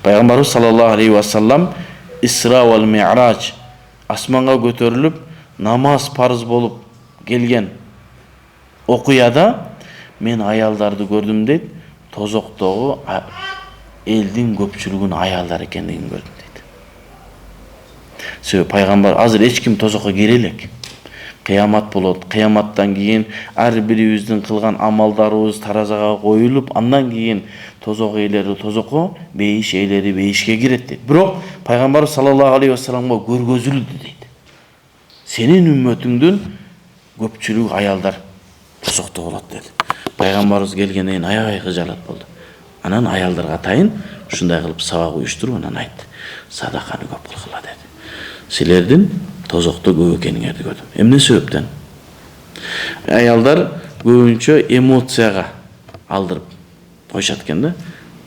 Пайгамбарыбыз саллаллаху алейхи ва саллам Исра вал Ми'радж асманга көтөрүлүп намаз парыз болуп келген окуяда мен аялдарды көрдүм дейт. Тозоктогу элдин көпчүлүгүн аялдар экендигин көрдүм дейт. Себеби пайгамбар азыр эч ким тозокко кире элек. Кыямат болот. Кыяматтан кийин ар бирибиздин кылган амалдарыбыз таразага коюлуп, андан кийин тозок ээлери тозокко, бейиш ээлери бейишке кирет дейт. Бирок пайгамбар саллаллаху алейхи ва салламга көргөзүлдү дейт. Сенин үммөтүңдүн көпчүлүгү аялдар тозокто болот dedi. Пайгамбарыбыз келгенден кийин аябай кыжалат болду. Анан аялдарга атайын ушундай кылып сабак уюштуруп анан айтты. Садаканы көп кылгыла dedi. Силердин тозокто көп экениңерди көрдүм. Эмне себептен? Аялдар көбүнчө эмоцияга алдырып коюшат экен да.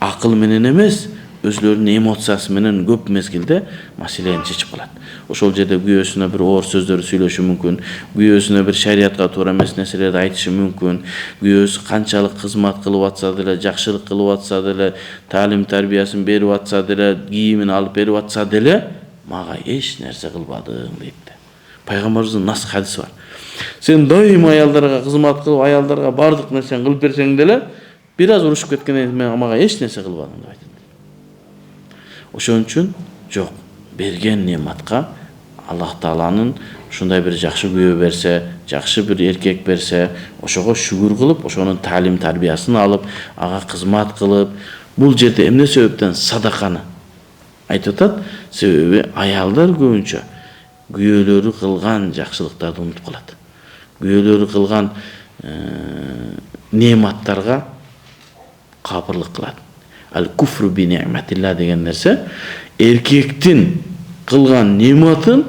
Акыл менен эмес, өзлөрүнүн эмоциясы менен көп мезгилде маселени чечип калат. Ошол жерде күйөөсүнө бир оор сөздөрдү сүйлөшү мүмкүн, күйөөсүнө бир шариатка туура эмес нерселерди айтышы мүмкүн, күйөөсү канчалык кызмат кылып атса деле, жакшылык кылып атса деле, таалим тарбиясын берип атса деле, кийимин алып берип атса деле, мага эч нерсе кылбадың дейт. Пайгамбарыбыздын нас хадиси бар. Сен дайым аялдарга кызмат кылып, аялдарга бардык нерсени кылып берсең деле, бир аз урушуп кеткенден кийин мага эч нерсе кылбадың деп айтат. Ошон үчүн жок, берген нематка Аллах Тааланын ушундай бир жакшы күйөө берсе, жакшы бир эркек берсе, ошого шүгүр кылып, ошонун таалим тарбиясын алып, ага кызмат кылып, бул жерде эмне себептен садаканы айтып атат? Себеби аялдар көбүнчө күйөөлөрү кылган жакшылыктарды унутуп калат. Күйөөлөрү кылган нематтарга капырлык кылат. Ал-куфру би ни'матилла деген нерсе, эркектин кылган нематын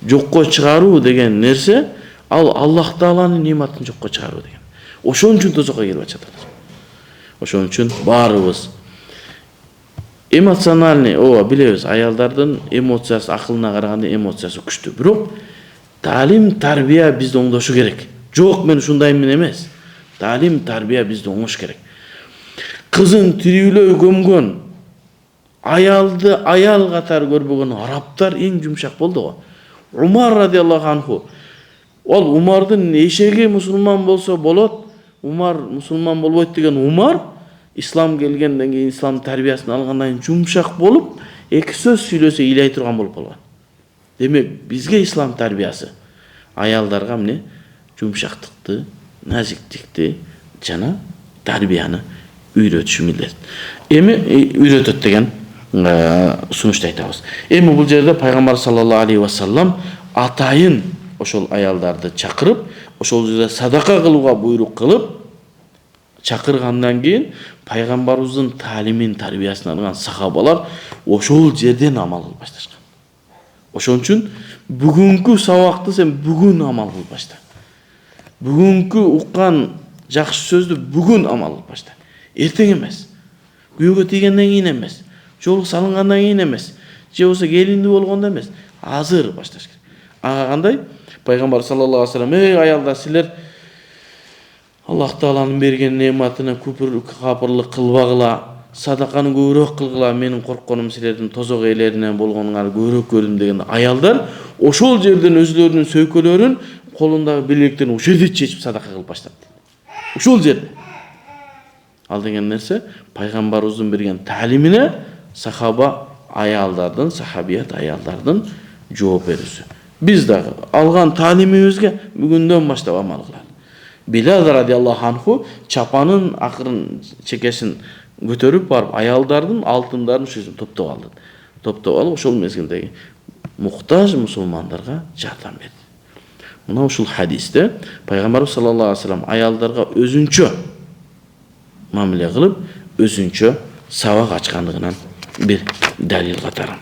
жокко чыгаруу деген нерсе, ал Аллах Тааланын нематын жокко чыгаруу деген. Ошон үчүн тозокко кирип атышат. Ошон үчүн баарыбыз эмоциональный, билебиз, аялдардын эмоциясы акылына караганда эмоциясы күчтүү. Бирок таалим тарбия бизди оңдошу керек. Жок, мен ушундаймын эмес. Таалим тарбия бизди оңош керек. Кызын тирүүлөй көмгөн аялды аял катары көрбөгөн арабтар эң жумшак болду го. Умар радиаллаху анху. Ол Умардын эшеги мусулман болсо болот, Умар мусулман болбойт деген Умар ислам келгенден кийин ислам тарбиясын алгандан кийин жумшак болуп, эки сөз сүйлөсө ыйлай турган болуп калган. Демек, бизге ислам тарбиясы аялдарга эмне? Жумшактыкты, назиктикти жана тарбияны үйрөтүшү милдет. Эми үйрөтөт деген сунушту айтабыз. Эми бул жерде пайгамбар саллаллаху алейхи ва саллам атайын ошол аялдарды чакырып, ошол жерде садака кылууга буйрук кылып чакыргандан кийин пайгамбарыбыздын таалимин тарбиясын алган сахабалар ошол жерден амал кылып башташкан. Ошон үчүн бүгүнкү сабакты сен бүгүн амал кылып башта. Бүгүнкү уккан жакшы сөздү бүгүн амал кылып башта. Эртең эмес. Күйөөгө тийгенден кийин эмес. Жолук салынгандан кийин эмес. Же болсо келиндүү болгондо эмес. Азыр башташ керек. Ага кандай? Пайгамбар саллаллаху алейхи ва саллам: "Эй аялдар, силер Аллах Тааланын берген нематына капырлык кылбагыла, садаканы көбүрөөк кылгыла, менин коркконум силердин тозок ээлеринен болгонуңарды көбүрөөк көрдүм" деген аялдар ошол жерден өзлөрүнүн сөйкөлөрүн, колундагы билектерин ошол жерде чечип садака кылып баштады. Ошол жерде. Ал деген нерсе пайгамбарыбыздын берген таалимине сахаба аялдардын, сахабият аялдардын жооп берүүсү. Биз дагы алган таалимибизге бүгүндөн баштап амал кылалы. Билал радиаллаху анху чапанын акырын чекесин көтөрүп барып аялдардын алтындарын ушул топтоп алды. Топтоп алып ошол мезгилдеги муктаж мусулмандарга жардам берди. Мына ушул хадисте пайгамбарыбыз саллаллаху алейхи ва саллам аялдарга өзүнчө мамиле кылып, өзүнчө сабак ачкандыгынан бир далил катары.